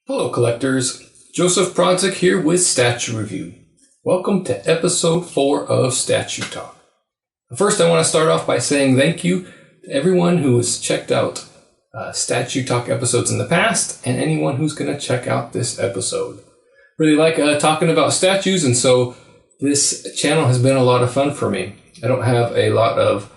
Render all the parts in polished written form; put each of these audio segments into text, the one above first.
Hello collectors, Joseph Brodzik here with Statue Review. Welcome to episode 4 of Statue Talk. First I want to start off by saying thank you to everyone who has checked out Statue Talk episodes in the past and anyone who's going to check out this episode. Really like talking about statues, and so this channel has been a lot of fun for me. I don't have a lot of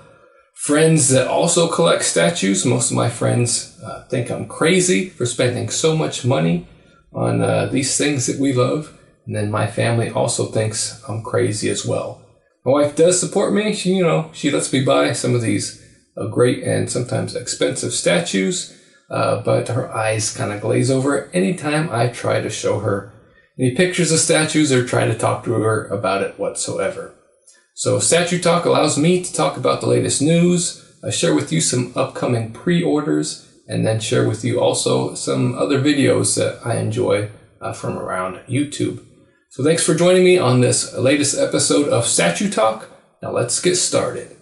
friends that also collect statues. Most of my friends think I'm crazy for spending so much money on these things that we love. And then my family also thinks I'm crazy as well. My wife does support me. She lets me buy some of these great and sometimes expensive statues. But her eyes kind of glaze over anytime I try to show her any pictures of statues or try to talk to her about it whatsoever. So Statue Talk allows me to talk about the latest news, share with you some upcoming pre-orders, and then share with you also some other videos that I enjoy from around YouTube. So thanks for joining me on this latest episode of Statue Talk. Now let's get started.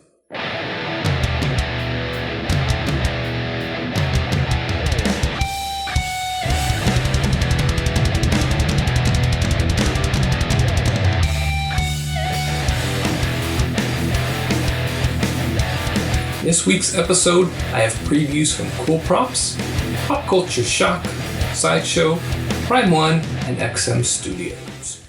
This week's episode, I have previews from CoolProps, Pop Culture Shock, Sideshow, Prime 1, and XM Studios.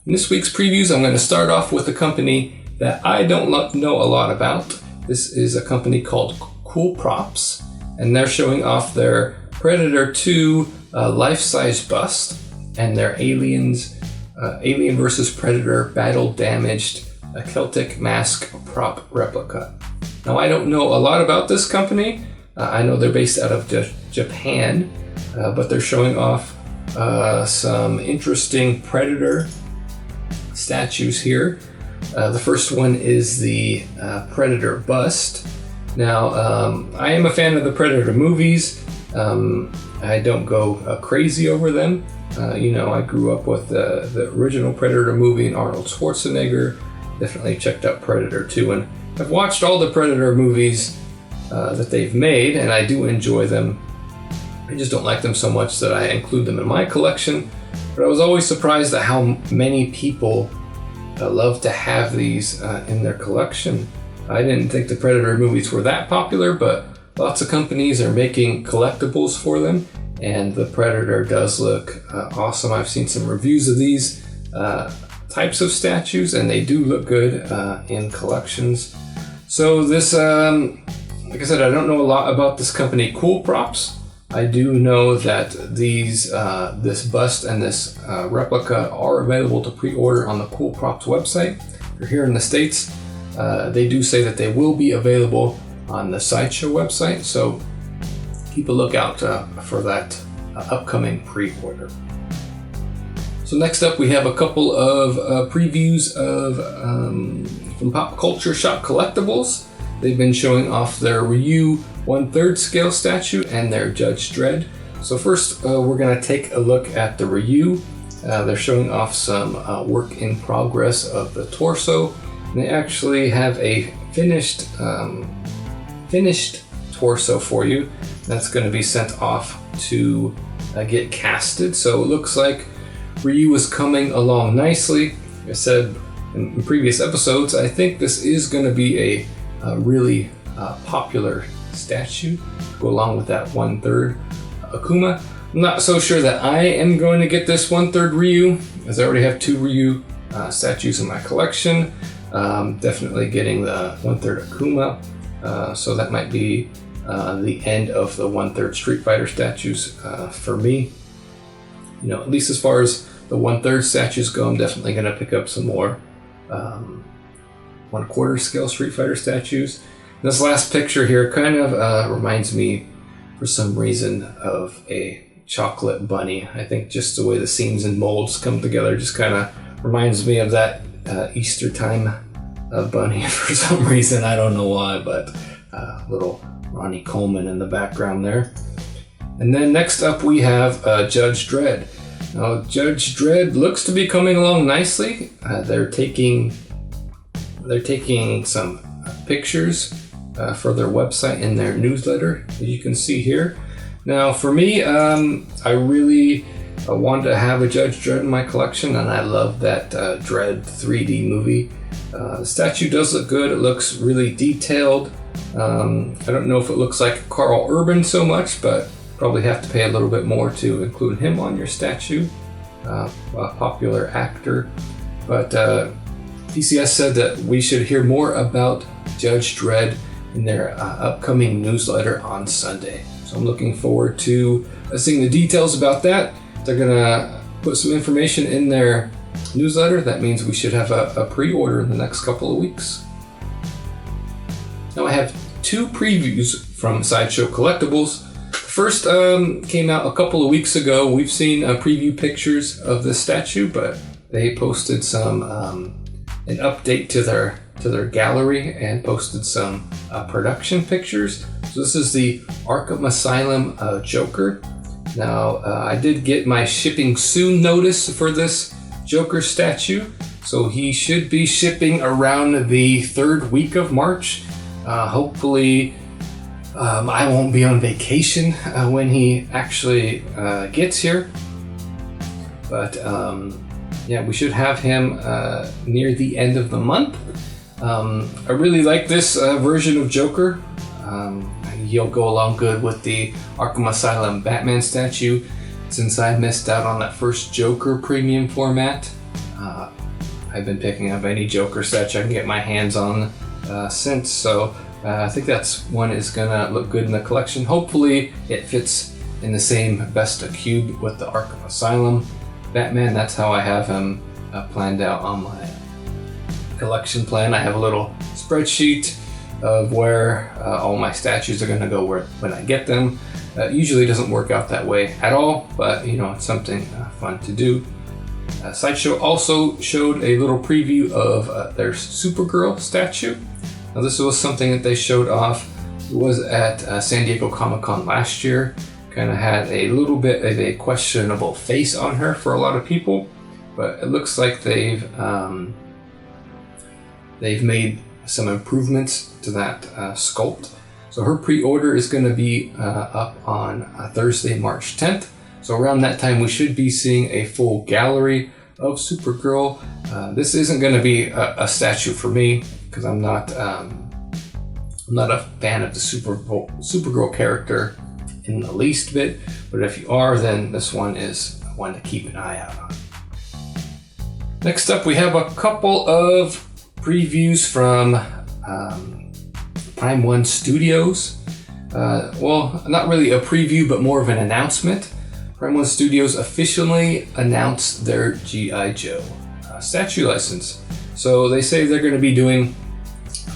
In this week's previews, I'm going to start off with a company that I don't know a lot about. This is a company called CoolProps, and they're showing off their Predator 2 life-size bust and their Alien vs. Predator battle-damaged Celtic mask prop replica. Now, I don't know a lot about this company. I know they're based out of Japan, but they're showing off some interesting Predator statues here. The first one is the Predator bust. Now, I am a fan of the Predator movies. I don't go crazy over them. I grew up with the original Predator movie and Arnold Schwarzenegger. Definitely checked out Predator 2, and I've watched all the Predator movies that they've made, and I do enjoy them. I just don't like them so much that I include them in my collection. But I was always surprised at how many people love to have these in their collection. I didn't think the Predator movies were that popular, but lots of companies are making collectibles for them. And the Predator does look awesome. I've seen some reviews of these types of statues, and they do look good in collections. So this, like I said, I don't know a lot about this company, CoolProps. I do know that this bust and this replica are available to pre-order on the CoolProps website. If you're here in the States, they do say that they will be available on the Sideshow website. So keep a lookout for that upcoming pre-order. So next up, we have a couple of previews from Pop Culture Shock Collectibles. They've been showing off their Ryu 1/3 scale statue and their Judge Dredd. So first, we're going to take a look at the Ryu. They're showing off some work in progress of the torso. And they actually have a finished torso for you. That's going to be sent off to get casted. So it looks like Ryu is coming along nicely. Like I said in previous episodes, I think this is going to be a really popular statue to go along with that 1/3 Akuma. I'm not so sure that I am going to get this 1/3 Ryu, as I already have 2 Ryu statues in my collection. Definitely getting the 1/3 Akuma. So that might be the end of the 1/3 Street Fighter statues for me. At least as far as the 1/3 statues go, I'm definitely going to pick up some more 1/4 scale Street Fighter statues. This last picture here kind of reminds me, for some reason, of a chocolate bunny. I think just the way the seams and molds come together just kind of reminds me of that Easter time bunny for some reason. I don't know why, but little Ronnie Coleman in the background there. And then next up we have Judge Dredd. Now Judge Dredd looks to be coming along nicely. They're taking some pictures for their website and their newsletter, as you can see here. Now, for me, I really wanted to have a Judge Dredd in my collection, and I love that Dredd 3D movie. The statue does look good. It looks really detailed. I don't know if it looks like Carl Urban so much, but probably have to pay a little bit more to include him on your statue. A popular actor. But TCS said that we should hear more about Judge Dredd in their upcoming newsletter on Sunday. So I'm looking forward to seeing the details about that. They're gonna put some information in their newsletter. That means we should have a pre-order in the next couple of weeks. Now I have 2 previews from Sideshow Collectibles. The first came out a couple of weeks ago. We've seen preview pictures of this statue, but they posted some an update to their gallery and posted some production pictures. So this is the Arkham Asylum Joker. Now I did get my shipping soon notice for this Joker statue, so he should be shipping around the 3rd week of March. Hopefully I won't be on vacation when he actually gets here, but yeah, we should have him near the end of the month. I really like this version of Joker. He'll go along good with the Arkham Asylum Batman statue, since I missed out on that first Joker premium format. I've been picking up any Joker statue I can get my hands on since, so I think that's one is gonna look good in the collection. Hopefully it fits in the same Vesta cube with the Arkham Asylum Batman. That's how I have him planned out on my collection plan. I have a little spreadsheet of where all my statues are gonna go when I get them. Usually doesn't work out that way at all, but you know, it's something fun to do. Sideshow also showed a little preview of their Supergirl statue. Now this was something that they showed off. It was at San Diego Comic-Con last year. Kind of had a little bit of a questionable face on her for a lot of people, but it looks like they've made some improvements to that sculpt. So her pre-order is going to be up on Thursday, March 10th. So around that time, we should be seeing a full gallery of Supergirl. This isn't going to be a statue for me because I'm not a fan of the Supergirl character in the least bit. But if you are, then this one is one to keep an eye out on. Next up, we have a couple of previews from Prime 1 Studios. Well, not really a preview, but more of an announcement. Prime 1 Studios officially announced their G.I. Joe statue license. So they say they're going to be doing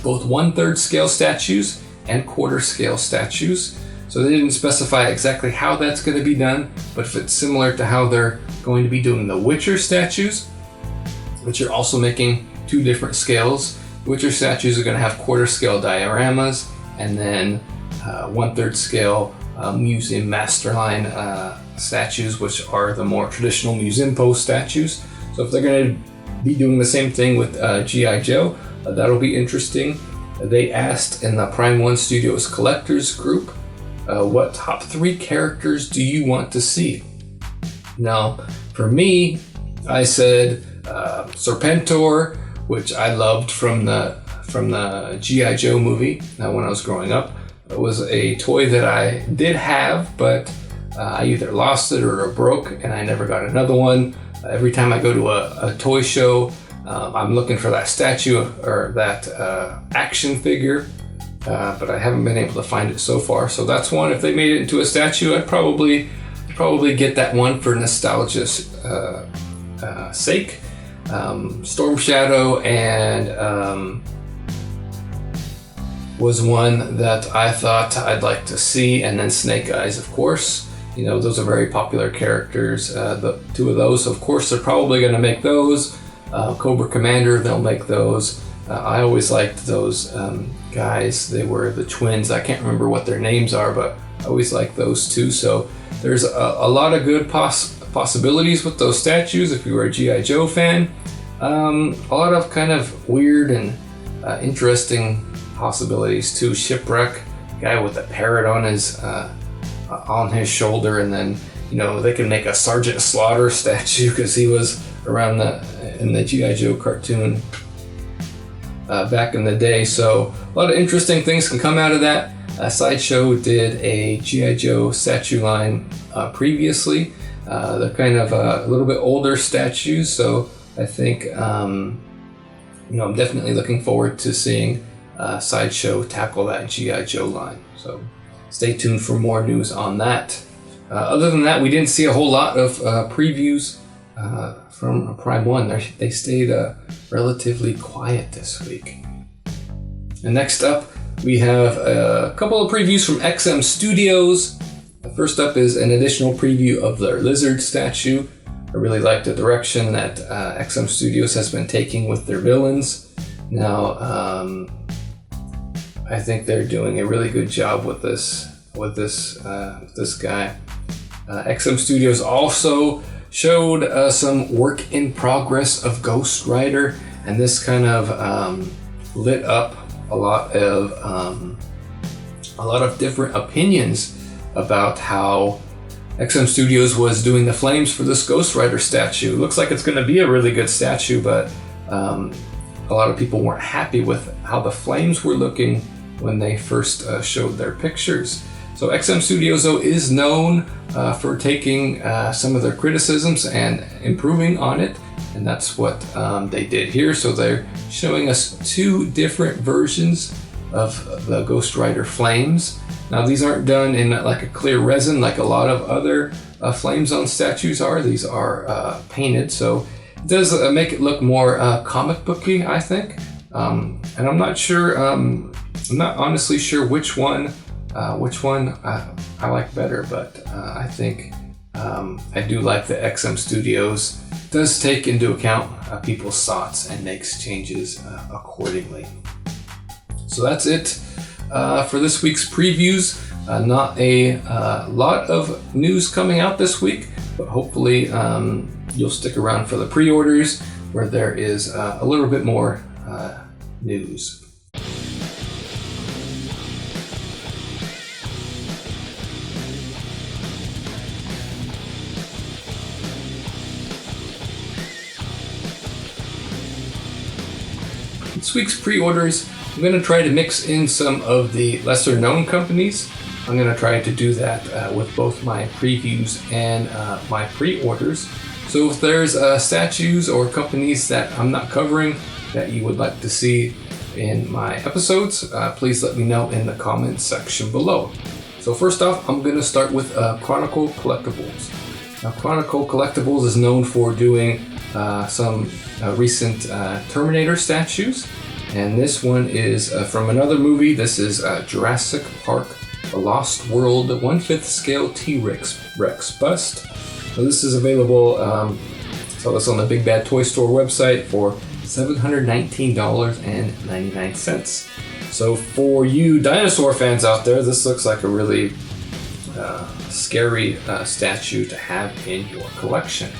both 1/3 scale statues and 1/4 scale statues. So they didn't specify exactly how that's going to be done, but if it's similar to how they're going to be doing the Witcher statues, which are also making 2 different scales. Witcher statues are going to have 1/4 scale dioramas, and then 1/3 scale museum masterline statues, which are the more traditional museum pose statues. So if they're going to be doing the same thing with G.I. Joe, that'll be interesting. They asked in the Prime 1 Studios collectors group, what top 3 characters do you want to see? Now, for me, I said Serpentor, which I loved from the G.I. Joe movie when I was growing up. It was a toy that I did have, but I either lost it or it broke, and I never got another one. Every time I go to a toy show, I'm looking for that statue or that action figure, but I haven't been able to find it so far. So that's one. If they made it into a statue, I'd probably get that one for nostalgia's sake. Storm Shadow and was one that I thought I'd like to see, and then Snake Eyes, of course. You know, those are very popular characters. The 2 of those, of course, they're probably going to make those. Cobra Commander, they'll make those. I always liked those guys. They were the twins. I can't remember what their names are, but I always liked those 2. So there's a lot of good possibilities with those statues if you were a G.I. Joe fan. A lot of kind of weird and interesting possibilities too. Shipwreck, guy with a parrot on his shoulder, and then they can make a Sergeant Slaughter statue because he was around in the G.I. Joe cartoon back in the day. So a lot of interesting things can come out of that. Sideshow did a G.I. Joe statue line previously. They're kind of a little bit older statues, so I think I'm definitely looking forward to seeing Sideshow tackle that G.I. Joe line. So stay tuned for more news on that. Other than that, we didn't see a whole lot of previews from Prime 1. They stayed relatively quiet this week. And next up, we have a couple of previews from XM Studios. First up is an additional preview of their lizard statue. I really like the direction that XM Studios has been taking with their villains. Now, I think they're doing a really good job with this guy. XM Studios also showed some work in progress of Ghost Rider, and this kind of lit up a lot of different opinions about how XM Studios was doing the flames for this Ghost Rider statue. Looks like it's going to be a really good statue, but a lot of people weren't happy with how the flames were looking when they first showed their pictures. So XM Studios, though, is known for taking some of their criticisms and improving on it, and that's what they did here. So they're showing us two different versions of the Ghost Rider flames. Now, these aren't done in like a clear resin like a lot of other flames on statues are. These are painted, so it does make it look more comic booky, I think. And I'm not sure. I'm not honestly sure which one I like better, but I think I do like the XM Studios does take into account people's thoughts and makes changes accordingly. So that's it for this week's previews. Not a lot of news coming out this week, but hopefully you'll stick around for the pre-orders where there is a little bit more news. This week's pre-orders, I'm going to try to mix in some of the lesser known companies. I'm going to try to do that with both my previews and my pre-orders. So if there's statues or companies that I'm not covering that you would like to see in my episodes, please let me know in the comments section below. So first off, I'm going to start with Chronicle Collectibles. Now, Chronicle Collectibles is known for doing some recent Terminator statues, and this one is from another movie. This is Jurassic Park: The Lost World 1/5 scale T-Rex bust. So this is available, so it's on the Big Bad Toy Store website for $719.99. So for you dinosaur fans out there, this looks like a really scary statue to have in your collection.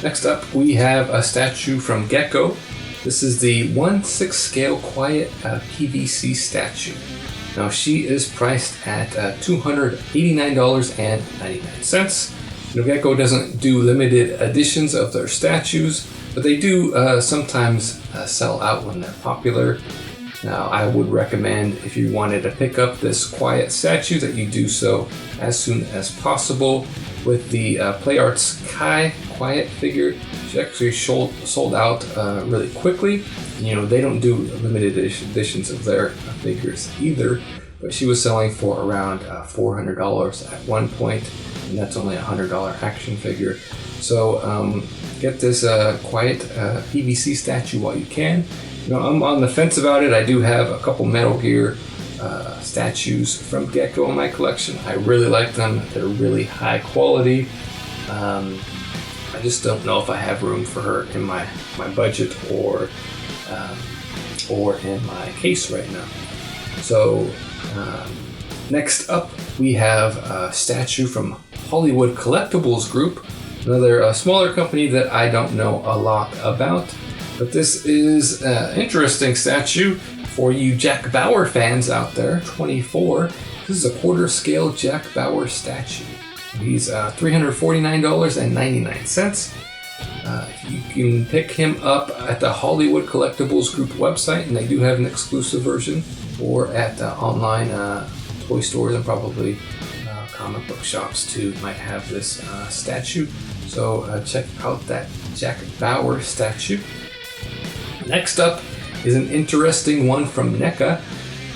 Next up, we have a statue from Gecko. This is the 1/6 scale Quiet PVC statue. Now, she is priced at $289.99. Gecko doesn't do limited editions of their statues, but they do sometimes sell out when they're popular. Now, I would recommend, if you wanted to pick up this Quiet statue, that you do so as soon as possible. With the Play Arts Kai Quiet figure, she actually sold out really quickly. They don't do limited editions of their figures either, but she was selling for around $400 at one point, and that's only a $100 action figure. So get this Quiet PVC statue while you can. I'm on the fence about it. I do have a couple Metal Gear statues from Gecko in my collection. I really like them. They're really high quality. I just don't know if I have room for her in my budget or in my case right now. So next up, we have a statue from Hollywood Collectibles Group, another smaller company that I don't know a lot about. But this is an interesting statue for you Jack Bauer fans out there. 24. This is a quarter scale Jack Bauer statue. He's $349.99. You can pick him up at the Hollywood Collectibles Group website, and they do have an exclusive version, or at online toy stores and probably comic book shops too might have this statue. So check out that Jack Bauer statue. Next up is an interesting one from NECA.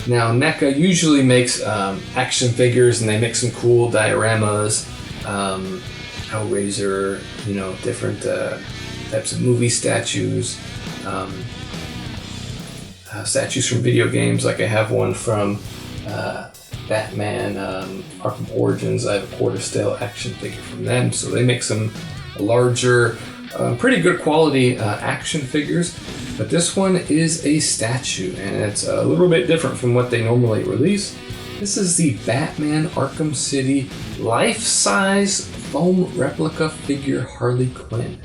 Now NECA usually makes action figures, and they make some cool dioramas, Hellraiser, different types of movie statues, statues from video games. Like I have one from Batman Arkham Origins. I have a quarter scale action figure from them. So they make some larger, pretty good quality action figures. But this one is a statue, and it's a little bit different from what they normally release. This is the Batman Arkham City life-size foam replica figure Harley Quinn.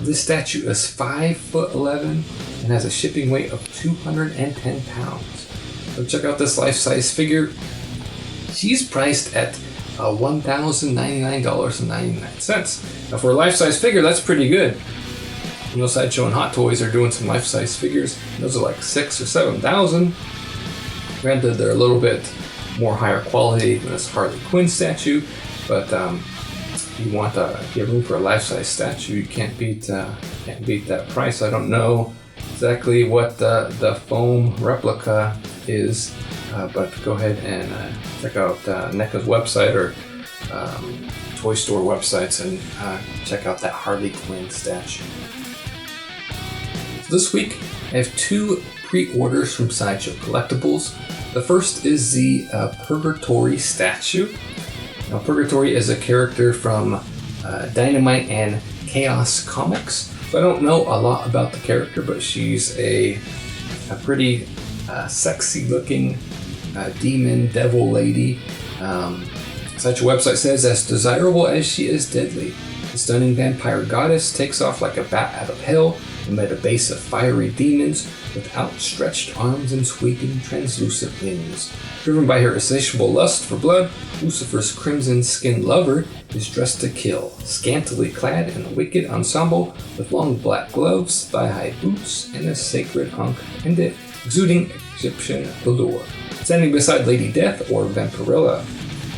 This statue is 5'11" and has a shipping weight of 210 pounds. So check out this life-size figure. She's priced at $1,099.99. Now for a life-size figure, that's pretty good. Sideshow and Hot Toys are doing some life-size figures. Those are like $6,000 or $7,000. Granted, they're a little bit more higher quality than this Harley Quinn statue, but if you have room for a life-size statue, you can't beat that price. I don't know exactly what the foam replica is, but go ahead and check out NECA's website or toy store websites and check out that Harley Quinn statue. This week, I have 2 pre-orders from Sideshow Collectibles. The first is the Purgatori statue. Now, Purgatori is a character from Dynamite and Chaos Comics. So I don't know a lot about the character, but she's a pretty sexy-looking demon devil lady. Sideshow website says, as desirable as she is deadly, the stunning vampire goddess takes off like a bat out of hell amid a base of fiery demons with outstretched arms and sweeping translucent wings. Driven by her insatiable lust for blood, Lucifer's crimson-skinned lover is dressed to kill, scantily clad in a wicked ensemble with long black gloves, thigh-high boots, and a sacred ankh pendant exuding Egyptian allure. Standing beside Lady Death or Vampirella,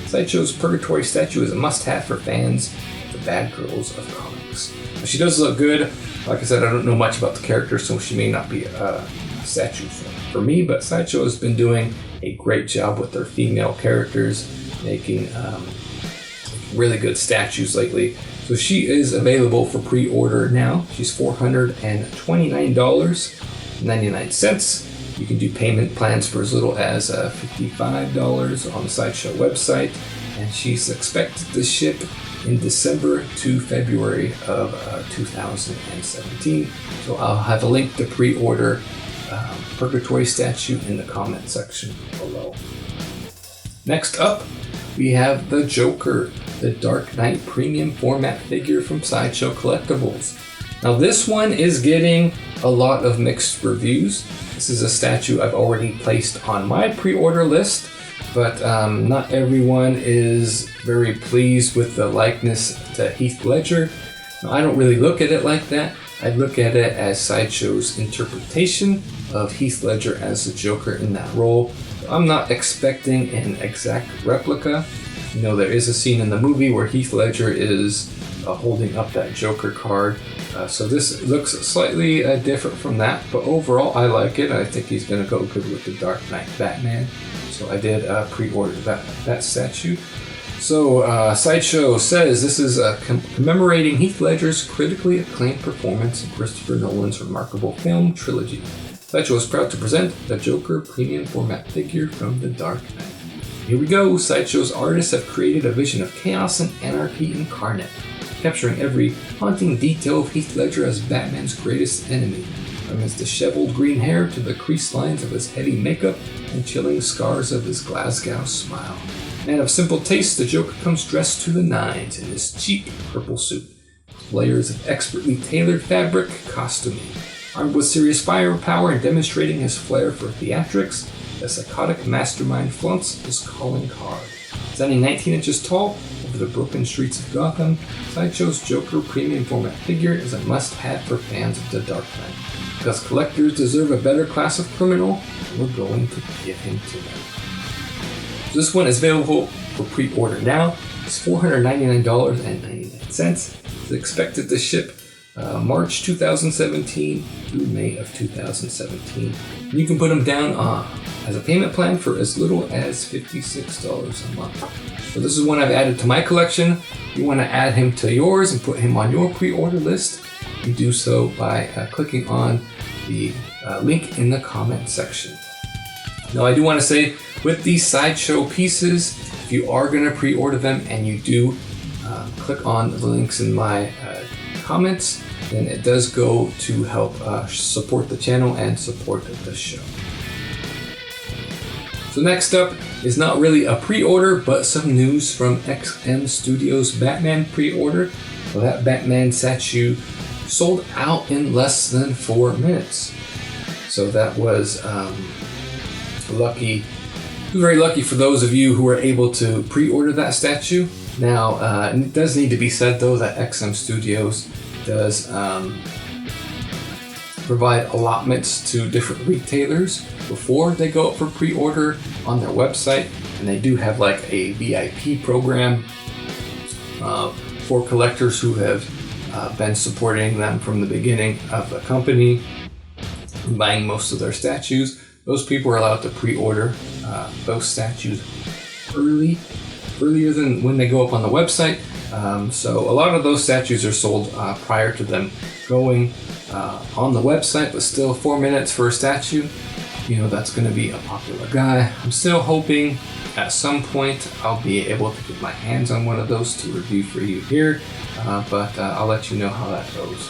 Sideshow's Purgatori statue is a must-have for fans of the bad girls of comics. Now, she does look good. Like I said, I don't know much about the character, so she may not be a statue for me, but Sideshow has been doing a great job with their female characters, making really good statues lately. So she is available for pre-order now. She's $429.99. You can do payment plans for as little as $55 on the Sideshow website, and she's expected to ship in December to February of 2017. So I'll have a link to pre-order Purgatori statue in the comment section below. Next up, we have the Joker, the Dark Knight premium format figure from Sideshow Collectibles. Now this one is getting a lot of mixed reviews. This is a statue I've already placed on my pre-order list, but not everyone is very pleased with the likeness to Heath Ledger. Now, I don't really look at it like that. I look at it as Sideshow's interpretation of Heath Ledger as the Joker in that role. I'm not expecting an exact replica. There is a scene in the movie where Heath Ledger is holding up that Joker card. So this looks slightly different from that, but overall I like it. I think he's going to go good with the Dark Knight Batman. So I did pre-order that statue. So Sideshow says this is commemorating Heath Ledger's critically acclaimed performance in Christopher Nolan's remarkable film trilogy. Sideshow is proud to present the Joker premium format figure from The Dark Knight. Here we go. Sideshow's artists have created a vision of chaos and anarchy incarnate, capturing every haunting detail of Heath Ledger as Batman's greatest enemy, from his disheveled green hair to the creased lines of his heavy makeup and chilling scars of his Glasgow smile. Man of simple taste, the Joker comes dressed to the nines in his cheap purple suit, with layers of expertly tailored fabric costuming, Armed with serious firepower and demonstrating his flair for theatrics, the psychotic mastermind flaunts his calling card. Standing 19 inches tall over the broken streets of Gotham, Sideshow's Joker premium format figure is a must-have for fans of the Dark Knight. Because collectors deserve a better class of criminal, we're going to give him to them. So this one is available for pre-order now. It's $499.99. It's expected to ship March 2017 through May of 2017. You can put them down as a payment plan for as little as $56 a month. So this is one I've added to my collection. If you want to add him to yours and put him on your pre-order list, you do so by clicking on the link in the comment section. Now I do want to say, with these Sideshow pieces, if you are going to pre-order them and you do click on the links in my comments, then it does go to help support the channel and support the show. So next up is not really a pre-order, but some news from XM Studios' Batman pre-order. Well, that Batman statue sold out in less than 4 minutes. So that was lucky. Very lucky for those of you who were able to pre-order that statue. Now, it does need to be said though that XM Studios does provide allotments to different retailers before they go up for pre-order on their website, and they do have like a VIP program for collectors who have been supporting them from the beginning of the company, buying most of their statues. Those people are allowed to pre-order those statues earlier than when they go up on the website. So a lot of those statues are sold prior to them going on the website, but still 4 minutes for a statue, that's going to be a popular guy. I'm still hoping at some point I'll be able to get my hands on one of those to review for you here, but I'll let you know how that goes.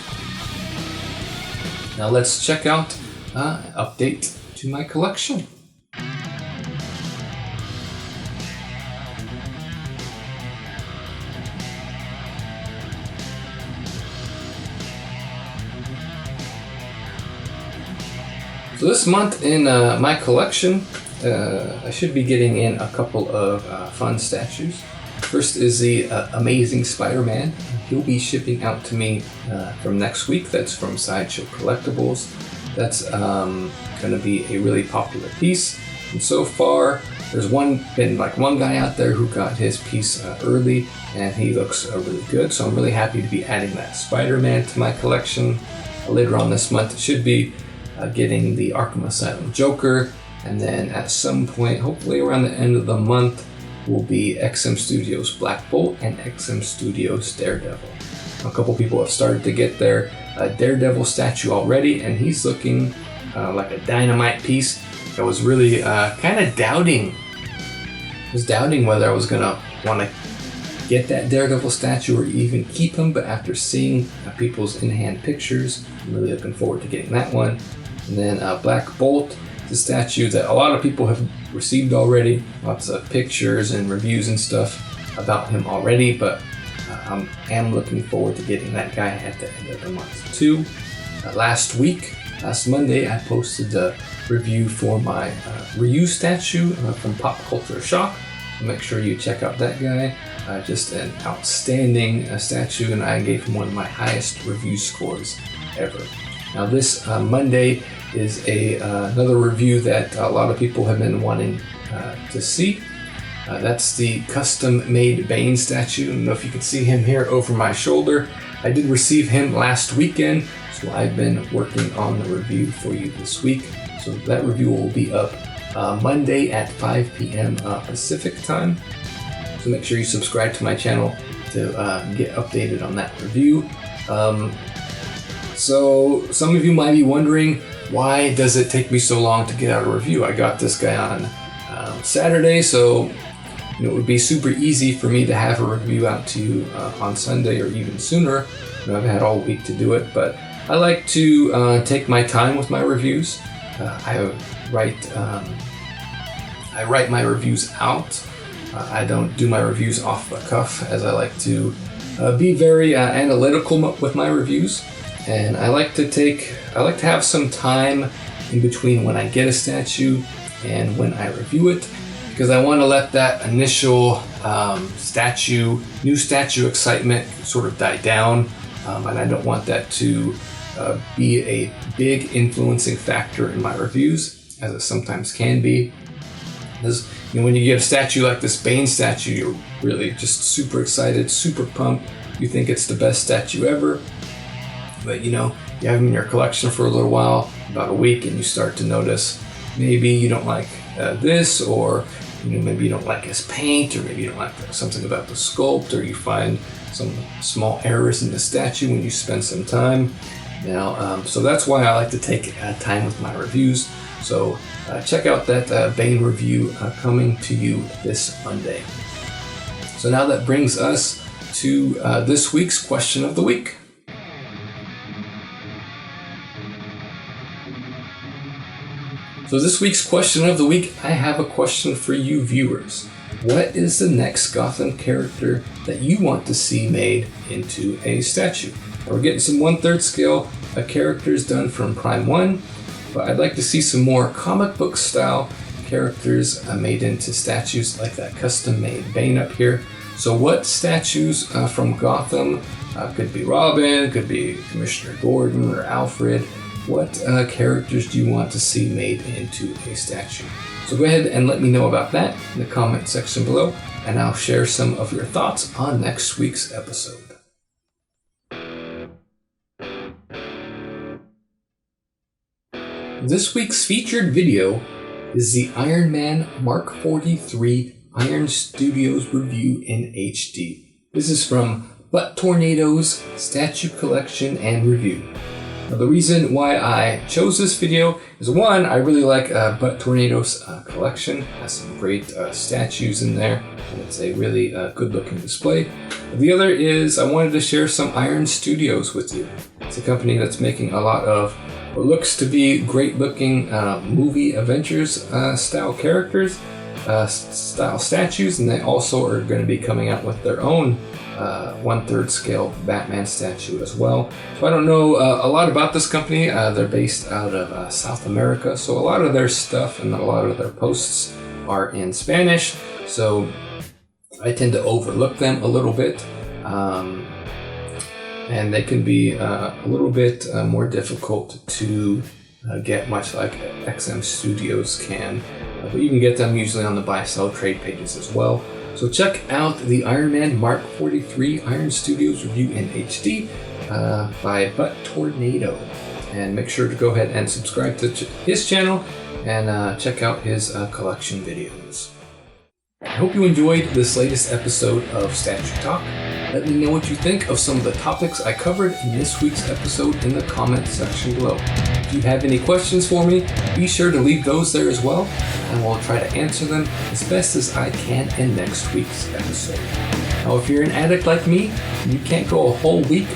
Now let's check out an update to my collection. So this month in my collection, I should be getting in a couple of fun statues. First is the Amazing Spider-Man. He'll be shipping out to me from next week. That's from Sideshow Collectibles. That's going to be a really popular piece. And so far, there's been one guy out there who got his piece early, and he looks really good. So I'm really happy to be adding that Spider-Man to my collection. Later on this month, it should be getting the Arkham Asylum Joker, and then at some point, hopefully around the end of the month, will be XM Studios Black Bolt and XM Studios Daredevil. A couple people have started to get their Daredevil statue already, and he's looking like a dynamite piece. I was really kind of doubting whether I was gonna want to get that Daredevil statue or even keep him, but after seeing people's in-hand pictures, I'm really looking forward to getting that one. And then Black Bolt, the statue that a lot of people have received already, lots of pictures and reviews and stuff about him already, but I am looking forward to getting that guy at the end of the month too. Last Monday, I posted the review for my Ryu statue from Pop Culture Shock. So make sure you check out that guy. Just an outstanding statue, and I gave him one of my highest review scores ever. Now this Monday is another review that a lot of people have been wanting to see. That's the custom-made Bane statue. I don't know if you can see him here over my shoulder. I did receive him last weekend, so I've been working on the review for you this week. So that review will be up Monday at 5 p.m. Pacific time. So make sure you subscribe to my channel to get updated on that review. So some of you might be wondering, why does it take me so long to get out a review? I got this guy on Saturday, so it would be super easy for me to have a review out to you on Sunday or even sooner. I've had all week to do it, but I like to take my time with my reviews. I write my reviews out. I don't do my reviews off the cuff, as I like to be very analytical with my reviews. and I like to have some time in between when I get a statue and when I review it, because I want to let that initial new statue excitement sort of die down, and I don't want that to be a big influencing factor in my reviews, as it sometimes can be. Because when you get a statue like this Bane statue, you're really just super excited, super pumped. You think it's the best statue ever, but you have him in your collection for a little while, about a week, and you start to notice maybe you don't like this, or maybe you don't like his paint, or maybe you don't like something about the sculpt, or you find some small errors in the statue when you spend some time. Now, so that's why I like to take time with my reviews. So check out that Bane review coming to you this Monday. So now that brings us to this week's question of the week. So this week's question of the week, I have a question for you viewers. What is the next Gotham character that you want to see made into a statue? Now, we're getting some 1/3 scale characters done from Prime 1, but I'd like to see some more comic book style characters made into statues, like that custom made Bane up here. So what statues from Gotham, could be Robin, could be Commissioner Gordon or Alfred, what characters do you want to see made into a statue? So go ahead and let me know about that in the comment section below, and I'll share some of your thoughts on next week's episode. This week's featured video is the Iron Man Mark 43 Iron Studios review in HD. This is from Butttornado's Statue Collection and Review. Now, the reason why I chose this video is, one, I really like Butttornado's collection. It has some great statues in there, and it's a really good looking display. The other is I wanted to share some Iron Studios with you. It's a company that's making a lot of what looks to be great looking movie Avengers style characters, style statues, and they also are going to be coming out with their own 1/3 scale Batman statue as well. So I don't know a lot about this company. They're based out of South America, so a lot of their stuff and a lot of their posts are in Spanish, so I tend to overlook them a little bit, and they can be a little bit more difficult to get, much like XM Studios can, but you can get them usually on the buy-sell trade pages as well. So check out the Iron Man Mark 43 Iron Studios review in HD by Butttornado. And make sure to go ahead and subscribe to his channel and check out his collection videos. I hope you enjoyed this latest episode of Statue Talk. Let me know what you think of some of the topics I covered in this week's episode in the comment section below. If you have any questions for me, be sure to leave those there as well, and we'll try to answer them as best as I can in next week's episode. Now, if you're an addict like me and you can't go a whole week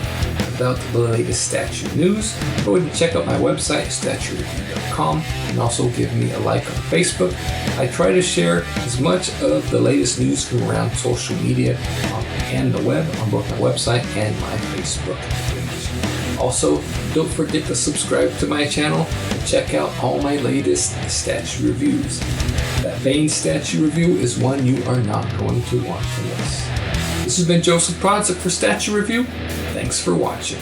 without the latest statue news, go ahead and check out my website, statuereview.com, and also give me a like on Facebook. I try to share as much of the latest news from around social media and the web on both my website and my Facebook page. Also, don't forget to subscribe to my channel and check out all my latest statue reviews. That Bane statue review is one you are not going to want to miss. This has been Joseph Prodzik for Statue Review. Thanks for watching.